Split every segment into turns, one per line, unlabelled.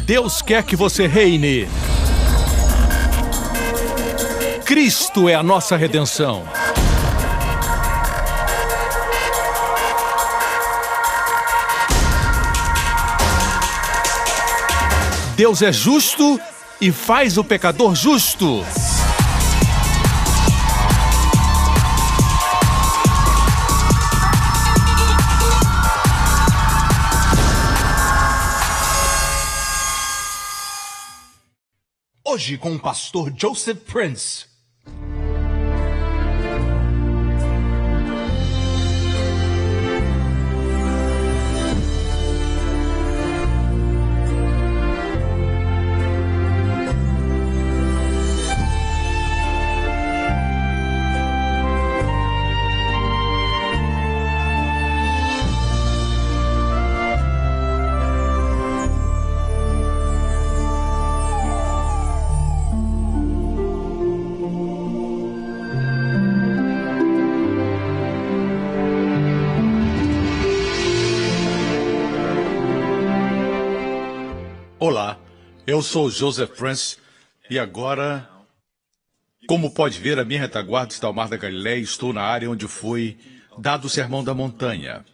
Deus quer que você reine. Cristo é a nossa redenção. Deus é justo e faz o pecador justo.
Hoje com o pastor Joseph Prince.
Olá, eu sou Joseph Prince e agora, como pode ver, a minha retaguarda está ao Mar da Galileia e estou na área onde foi dado o Sermão da Montanha.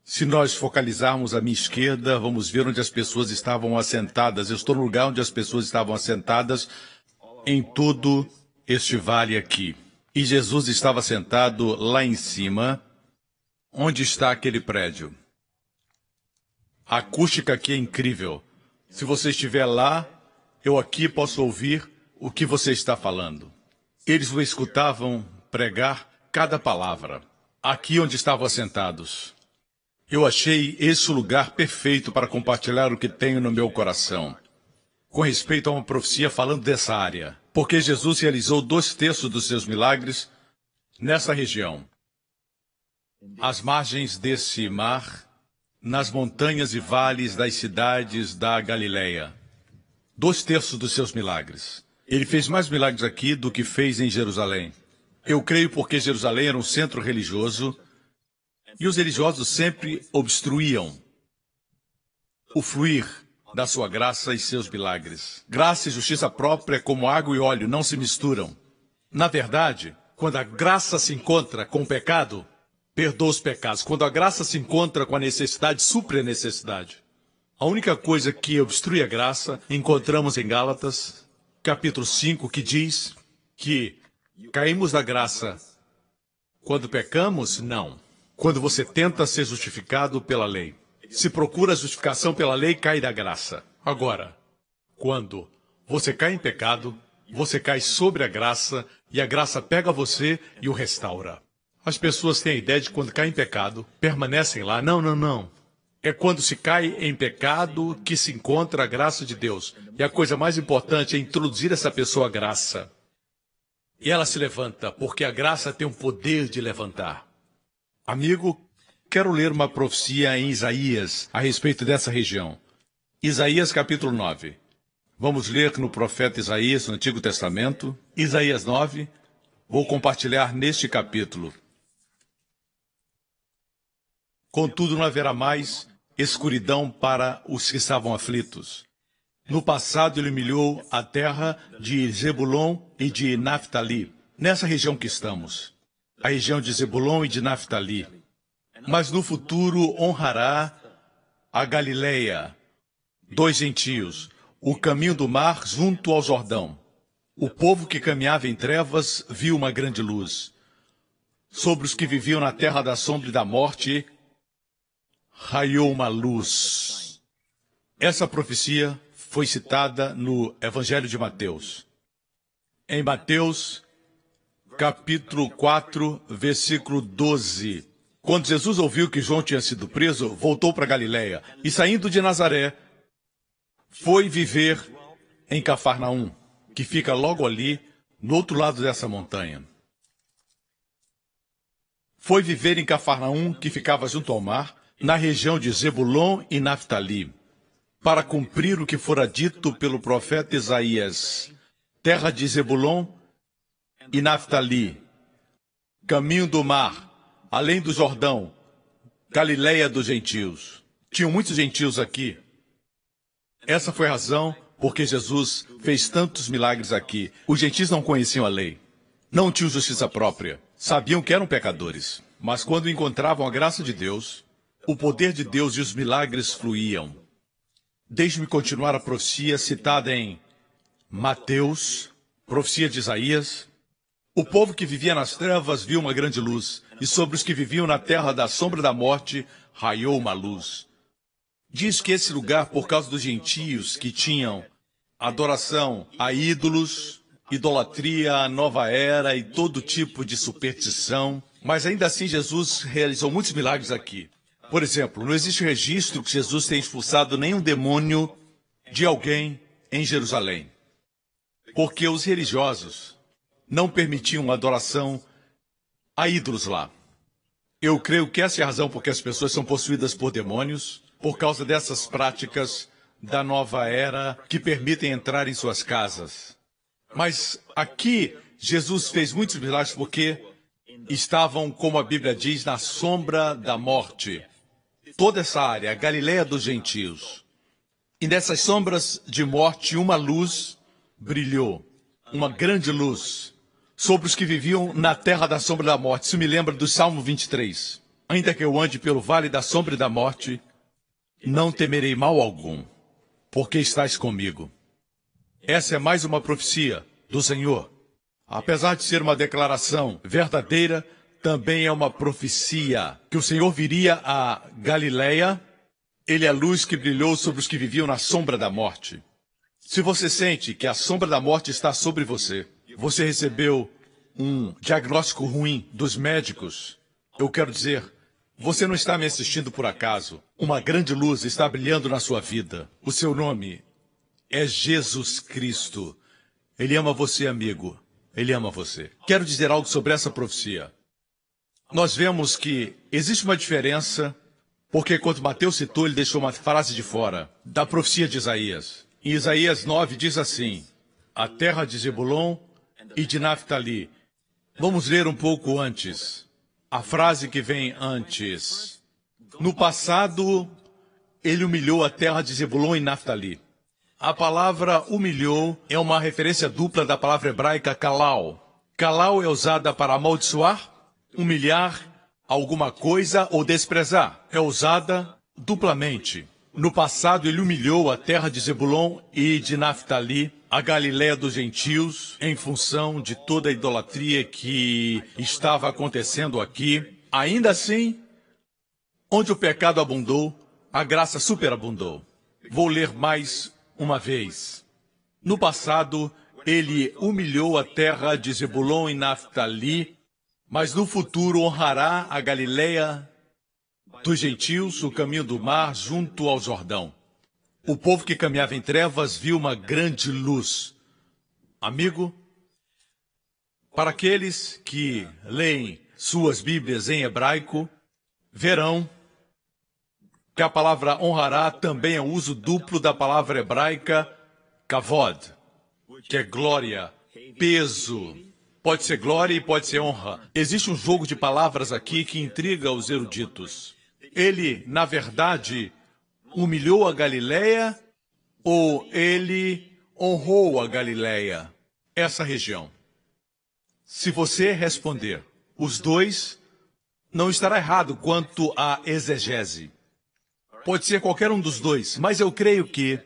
Se nós focalizarmos à minha esquerda, vamos ver onde as pessoas estavam assentadas. Eu estou no lugar onde as pessoas estavam assentadas em todo este vale aqui. E Jesus estava sentado lá em cima, onde está aquele prédio. A acústica aqui é incrível. Se você estiver lá, eu aqui posso ouvir o que você está falando. Eles o escutavam pregar cada palavra, aqui onde estavam assentados. Eu achei esse o lugar perfeito para compartilhar o que tenho no meu coração, com respeito a uma profecia falando dessa área, porque Jesus realizou 2/3 dos seus milagres nessa região, às margens desse mar, nas montanhas e vales das cidades da Galileia. 2/3 dos seus milagres. Ele fez mais milagres aqui do que fez em Jerusalém. Eu creio porque Jerusalém era um centro religioso e os religiosos sempre obstruíam o fluir da sua graça e seus milagres. Graça e justiça própria, como água e óleo, não se misturam. Na verdade, quando a graça se encontra com o pecado, perdoa os pecados. Quando a graça se encontra com a necessidade, supre a necessidade. A única coisa que obstrui a graça, encontramos em Gálatas, capítulo 5, que diz que caímos da graça quando pecamos? Não. Quando você tenta ser justificado pela lei. Se procura justificação pela lei, cai da graça. Agora, quando você cai em pecado, você cai sobre a graça e a graça pega você e o restaura. As pessoas têm a ideia de que quando caem em pecado, permanecem lá. Não. É quando se cai em pecado que se encontra a graça de Deus. E a coisa mais importante é introduzir essa pessoa à graça. E ela se levanta, porque a graça tem o poder de levantar. Amigo, quero ler uma profecia em Isaías a respeito dessa região. Isaías capítulo 9. Vamos ler no profeta Isaías, no Antigo Testamento. Isaías 9. Vou compartilhar neste capítulo. Contudo, não haverá mais escuridão para os que estavam aflitos. No passado, ele humilhou a terra de Zebulon e de Naftali, nessa região que estamos, a região de Zebulon e de Naftali. Mas no futuro honrará a Galileia, 2 gentios, o caminho do mar junto ao Jordão. O povo que caminhava em trevas viu uma grande luz. Sobre os que viviam na terra da sombra e da morte, raiou uma luz. Essa profecia foi citada no Evangelho de Mateus. Em Mateus, capítulo 4, versículo 12. Quando Jesus ouviu que João tinha sido preso, voltou para Galileia e, saindo de Nazaré, foi viver em Cafarnaum, que fica logo ali, no outro lado dessa montanha. Foi viver em Cafarnaum, que ficava junto ao mar, na região de Zebulon e Naftali, para cumprir o que fora dito pelo profeta Isaías. Terra de Zebulon e Naftali, caminho do mar, além do Jordão, Galileia dos gentios. Tinham muitos gentios aqui. Essa foi a razão porque Jesus fez tantos milagres aqui. Os gentios não conheciam a lei, não tinham justiça própria, sabiam que eram pecadores. Mas quando encontravam a graça de Deus, o poder de Deus e os milagres fluíam. Deixe-me continuar a profecia citada em Mateus, profecia de Isaías. O povo que vivia nas trevas viu uma grande luz, e sobre os que viviam na terra da sombra da morte raiou uma luz. Diz que esse lugar, por causa dos gentios que tinham adoração a ídolos, idolatria, a nova era e todo tipo de superstição, mas ainda assim Jesus realizou muitos milagres aqui. Por exemplo, não existe registro que Jesus tenha expulsado nenhum demônio de alguém em Jerusalém, porque os religiosos não permitiam adoração a ídolos lá. Eu creio que essa é a razão porque as pessoas são possuídas por demônios, por causa dessas práticas da nova era que permitem entrar em suas casas. Mas aqui Jesus fez muitos milagres porque estavam, como a Bíblia diz, na sombra da morte. Toda essa área, a Galileia dos gentios. E nessas sombras de morte, uma luz brilhou, uma grande luz, sobre os que viviam na terra da sombra da morte. Isso me lembra do Salmo 23. Ainda que eu ande pelo vale da sombra e da morte, não temerei mal algum, porque estás comigo. Essa é mais uma profecia do Senhor. Apesar de ser uma declaração verdadeira, também é uma profecia que o Senhor viria a Galileia. Ele é a luz que brilhou sobre os que viviam na sombra da morte. Se você sente que a sombra da morte está sobre você, você recebeu um diagnóstico ruim dos médicos, eu quero dizer, você não está me assistindo por acaso. Uma grande luz está brilhando na sua vida. O seu nome é Jesus Cristo. Ele ama você, amigo. Ele ama você. Quero dizer algo sobre essa profecia. Nós vemos que existe uma diferença, porque quando Mateus citou, ele deixou uma frase de fora, da profecia de Isaías. Em Isaías 9 diz assim, a terra de Zebulon e de Naftali. Vamos ler um pouco antes. A frase que vem antes. No passado, ele humilhou a terra de Zebulon e Naftali. A palavra humilhou é uma referência dupla da palavra hebraica kalau. Kalau é usada para amaldiçoar, humilhar alguma coisa ou desprezar. É usada duplamente. No passado, ele humilhou a terra de Zebulon e de Naftali, a Galileia dos gentios, em função de toda a idolatria que estava acontecendo aqui. Ainda assim, onde o pecado abundou, a graça superabundou. Vou ler mais uma vez. No passado, ele humilhou a terra de Zebulon e Naftali, mas no futuro honrará a Galileia dos gentios, o caminho do mar, junto ao Jordão. O povo que caminhava em trevas viu uma grande luz. Amigo, para aqueles que leem suas Bíblias em hebraico, verão que a palavra honrará também é o uso duplo da palavra hebraica kavod, que é glória, peso. Pode ser glória e pode ser honra. Existe um jogo de palavras aqui que intriga os eruditos. Ele, na verdade, humilhou a Galileia ou ele honrou a Galileia, essa região? Se você responder os dois, não estará errado quanto à exegese. Pode ser qualquer um dos dois, mas eu creio que,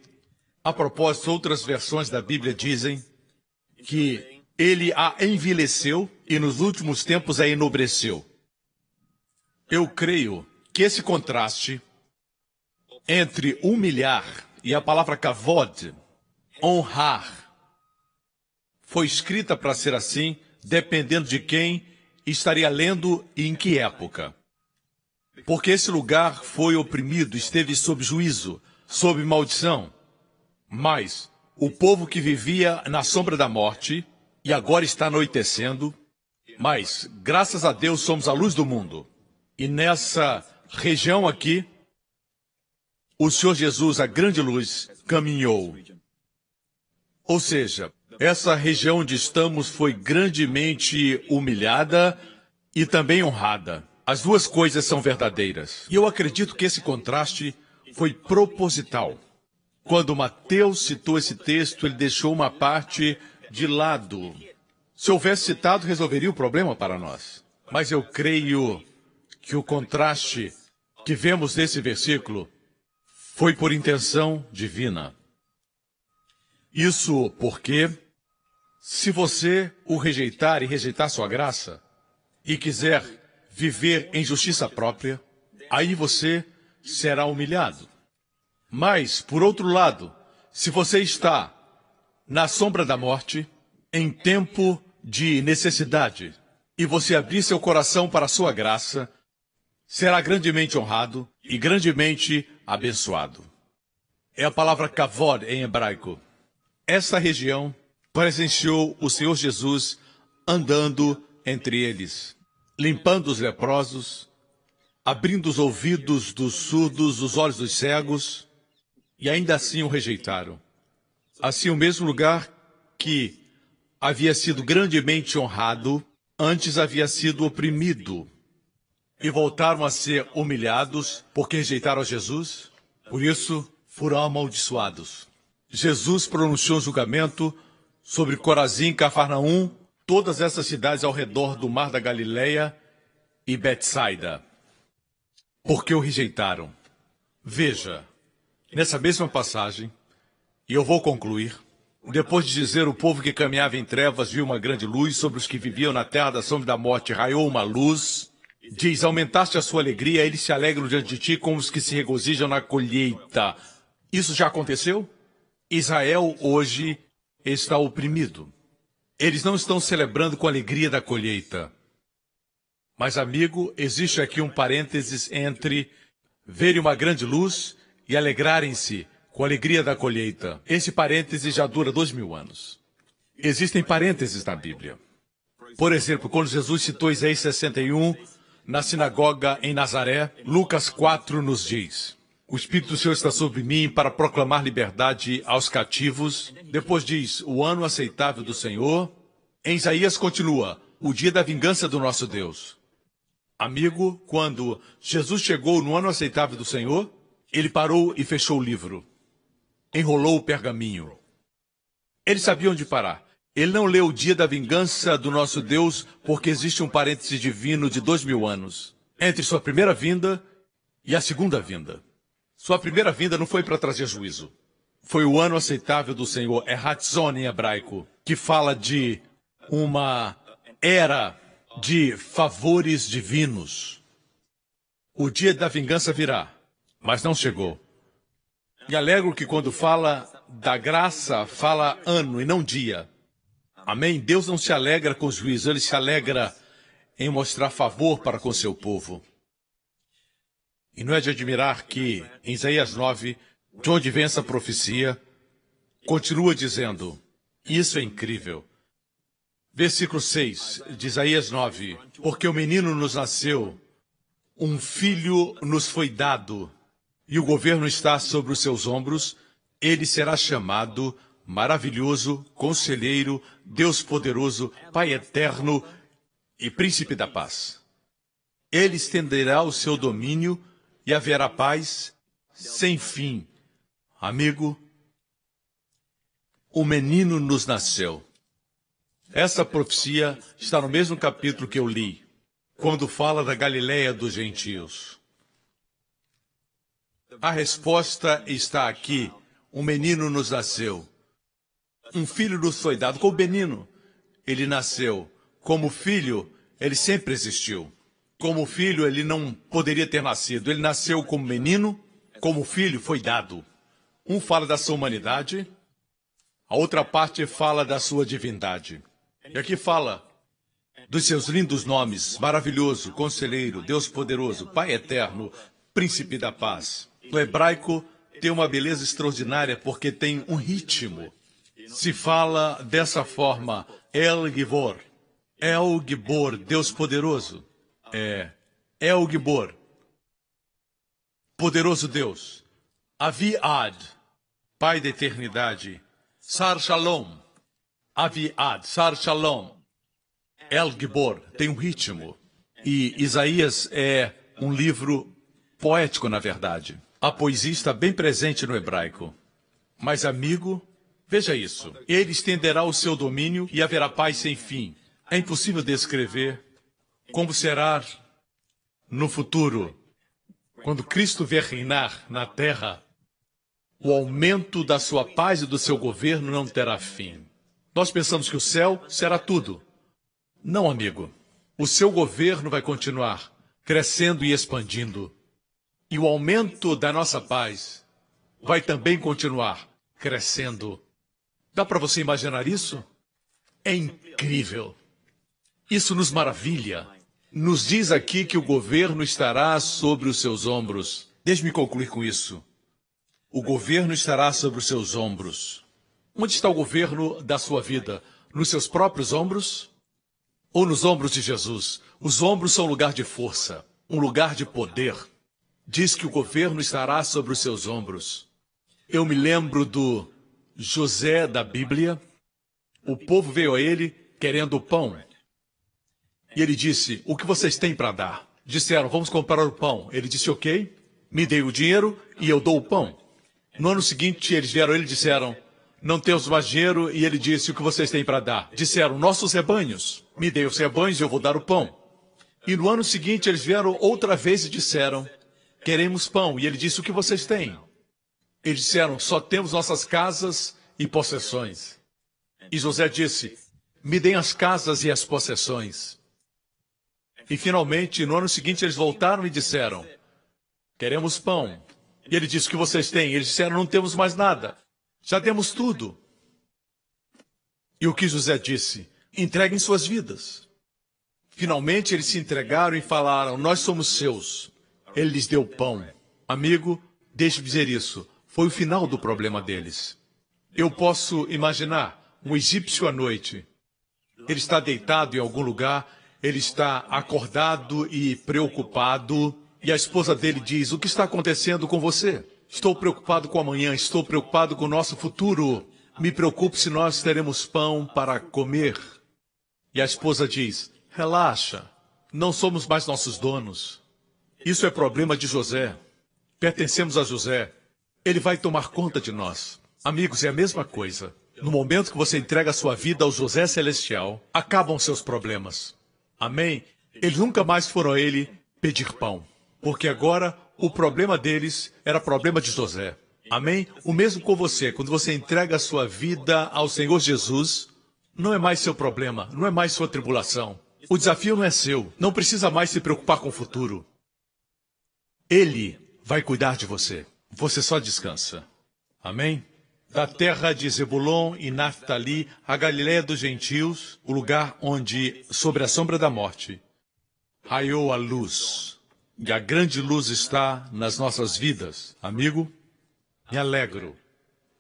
a propósito, outras versões da Bíblia dizem que ele a envileceu e nos últimos tempos a enobreceu. Eu creio que esse contraste entre humilhar e a palavra kavod, honrar, foi escrita para ser assim, dependendo de quem estaria lendo e em que época. Porque esse lugar foi oprimido, esteve sob juízo, sob maldição. Mas o povo que vivia na sombra da morte, e agora está anoitecendo, mas, graças a Deus, somos a luz do mundo. E nessa região aqui, o Senhor Jesus, a grande luz, caminhou. Ou seja, essa região onde estamos foi grandemente humilhada e também honrada. As duas coisas são verdadeiras. E eu acredito que esse contraste foi proposital. Quando Mateus citou esse texto, ele deixou uma parte de lado. Se houvesse citado, resolveria o problema para nós. Mas eu creio que o contraste que vemos nesse versículo foi por intenção divina. Isso porque, se você o rejeitar e rejeitar sua graça, e quiser viver em justiça própria, aí você será humilhado. Mas, por outro lado, se você está na sombra da morte, em tempo de necessidade, e você abrir seu coração para a sua graça, será grandemente honrado e grandemente abençoado. É a palavra kavod em hebraico. Esta região presenciou o Senhor Jesus andando entre eles, limpando os leprosos, abrindo os ouvidos dos surdos, os olhos dos cegos, e ainda assim o rejeitaram. Assim, o mesmo lugar que havia sido grandemente honrado, antes havia sido oprimido, e voltaram a ser humilhados porque rejeitaram a Jesus, por isso foram amaldiçoados. Jesus pronunciou julgamento sobre Corazim, Cafarnaum, todas essas cidades ao redor do Mar da Galileia e Betsaida, porque o rejeitaram. Veja, nessa mesma passagem, e eu vou concluir, depois de dizer o povo que caminhava em trevas viu uma grande luz, sobre os que viviam na terra da sombra da morte raiou uma luz, diz, aumentaste a sua alegria, eles se alegram diante de ti como os que se regozijam na colheita. Isso já aconteceu? Israel hoje está oprimido. Eles não estão celebrando com a alegria da colheita. Mas, amigo, existe aqui um parênteses entre verem uma grande luz e alegrarem-se com a alegria da colheita. Esse parêntese já dura 2000 anos. Existem parênteses na Bíblia. Por exemplo, quando Jesus citou Isaías 61 na sinagoga em Nazaré, Lucas 4 nos diz, o Espírito do Senhor está sobre mim para proclamar liberdade aos cativos. Depois diz, o ano aceitável do Senhor. Em Isaías continua, o dia da vingança do nosso Deus. Amigo, quando Jesus chegou no ano aceitável do Senhor, ele parou e fechou o livro. Enrolou o pergaminho. Ele sabia onde parar. Ele não leu o dia da vingança do nosso Deus, porque existe um parêntese divino de 2000 anos entre sua primeira vinda e a segunda vinda. Sua primeira vinda não foi para trazer juízo. Foi o ano aceitável do Senhor, é Hatzon em hebraico, que fala de uma era de favores divinos. O dia da vingança virá, mas não chegou. Me alegro que quando fala da graça, fala ano e não dia. Amém? Deus não se alegra com o juízo, ele se alegra em mostrar favor para com seu povo. E não é de admirar que, em Isaías 9, de onde vem essa profecia, continua dizendo, isso é incrível. Versículo 6 de Isaías 9, porque o menino nos nasceu, um filho nos foi dado, e o governo está sobre os seus ombros, ele será chamado Maravilhoso, Conselheiro, Deus Poderoso, Pai Eterno e Príncipe da Paz. Ele estenderá o seu domínio e haverá paz sem fim. Amigo, o menino nos nasceu. Essa profecia está no mesmo capítulo que eu li, quando fala da Galileia dos gentios. A resposta está aqui. Um menino nos nasceu. Um filho nos foi dado. Como menino, ele nasceu. Como filho, ele sempre existiu. Como filho, ele não poderia ter nascido. Ele nasceu como menino, como filho, foi dado. Um fala da sua humanidade, a outra parte fala da sua divindade. E aqui fala dos seus lindos nomes, maravilhoso, conselheiro, Deus poderoso, Pai eterno, príncipe da paz. O hebraico tem uma beleza extraordinária porque tem um ritmo. Se fala dessa forma, El Gibor, Deus poderoso. El Gibor, poderoso Deus. Aviad, Pai da eternidade. Sar Shalom, Aviad, Sar Shalom. El Gibor tem um ritmo. E Isaías é um livro poético, na verdade. A poesia está bem presente no hebraico. Mas, amigo, veja isso. Ele estenderá o seu domínio e haverá paz sem fim. É impossível descrever como será no futuro, quando Cristo vier reinar na terra. O aumento da sua paz e do seu governo não terá fim. Nós pensamos que o céu será tudo. Não, amigo. O seu governo vai continuar crescendo e expandindo. E o aumento da nossa paz vai também continuar crescendo. Dá para você imaginar isso? É incrível. Isso nos maravilha. Nos diz aqui que o governo estará sobre os seus ombros. Deixe-me concluir com isso. O governo estará sobre os seus ombros. Onde está o governo da sua vida? Nos seus próprios ombros? Ou nos ombros de Jesus? Os ombros são um lugar de força, um lugar de poder. Diz que o governo estará sobre os seus ombros. Eu me lembro do José da Bíblia. O povo veio a ele querendo pão. E ele disse, o que vocês têm para dar? Disseram, vamos comprar o pão. Ele disse, ok, me dê o dinheiro e eu dou o pão. No ano seguinte, eles vieram a ele e disseram, não temos mais dinheiro. E ele disse, o que vocês têm para dar? Disseram, nossos rebanhos. Me dê os rebanhos e eu vou dar o pão. E no ano seguinte, eles vieram outra vez e disseram, queremos pão. E ele disse, o que vocês têm? Eles disseram, só temos nossas casas e possessões. E José disse, me deem as casas e as possessões. E finalmente, no ano seguinte, eles voltaram e disseram, queremos pão. E ele disse, o que vocês têm? Eles disseram, não temos mais nada. Já demos tudo. E o que José disse? Entreguem suas vidas. Finalmente, eles se entregaram e falaram, nós somos seus. Ele lhes deu pão. Amigo, deixe-me dizer isso. Foi o final do problema deles. Eu posso imaginar um egípcio à noite. Ele está deitado em algum lugar, ele está acordado e preocupado. E a esposa dele diz, o que está acontecendo com você? Estou preocupado com amanhã, estou preocupado com o nosso futuro. Me preocupo se nós teremos pão para comer. E a esposa diz, relaxa, não somos mais nossos donos. Isso é problema de José. Pertencemos a José. Ele vai tomar conta de nós. Amigos, é a mesma coisa. No momento que você entrega a sua vida ao José Celestial, acabam seus problemas. Amém? Eles nunca mais foram a ele pedir pão. Porque agora o problema deles era problema de José. Amém? O mesmo com você. Quando você entrega a sua vida ao Senhor Jesus, não é mais seu problema, não é mais sua tribulação. O desafio não é seu. Não precisa mais se preocupar com o futuro. Ele vai cuidar de você. Você só descansa. Amém? Da terra de Zebulon e Naftali, a Galiléia dos gentios, o lugar onde, sobre a sombra da morte, raiou a luz. E a grande luz está nas nossas vidas. Amigo, me alegro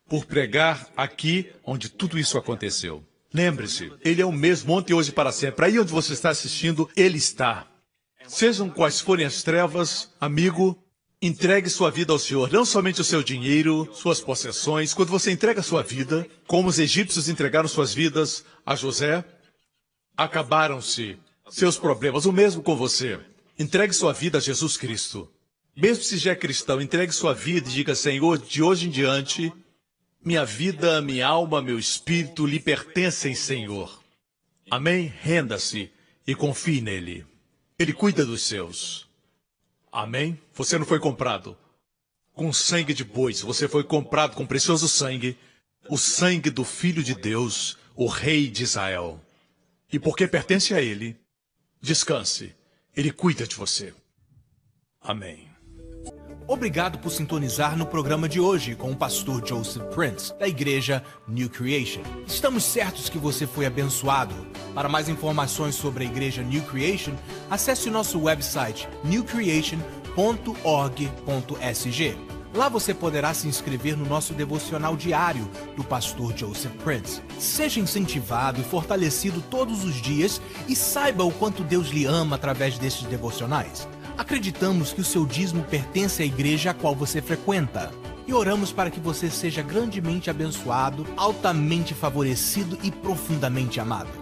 por pregar aqui onde tudo isso aconteceu. Lembre-se, Ele é o mesmo ontem, hoje e para sempre. Aí onde você está assistindo, Ele está. Sejam quais forem as trevas, amigo, entregue sua vida ao Senhor. Não somente o seu dinheiro, suas possessões. Quando você entrega a sua vida, como os egípcios entregaram suas vidas a José, acabaram-se seus problemas. O mesmo com você. Entregue sua vida a Jesus Cristo. Mesmo se já é cristão, entregue sua vida e diga, Senhor, de hoje em diante, minha vida, minha alma, meu espírito lhe pertencem, Senhor. Amém? Renda-se e confie nele. Ele cuida dos seus. Amém? Você não foi comprado com sangue de bois. Você foi comprado com precioso sangue, o sangue do Filho de Deus, o Rei de Israel. E porque pertence a ele, descanse. Ele cuida de você. Amém.
Obrigado por sintonizar no programa de hoje com o pastor Joseph Prince, da igreja New Creation. Estamos certos que você foi abençoado. Para mais informações sobre a igreja New Creation, acesse o nosso website newcreation.org.sg. Lá você poderá se inscrever no nosso devocional diário do pastor Joseph Prince. Seja incentivado e fortalecido todos os dias e saiba o quanto Deus lhe ama através destes devocionais. Acreditamos que o seu dízimo pertence à igreja a qual você frequenta. E oramos para que você seja grandemente abençoado, altamente favorecido e profundamente amado.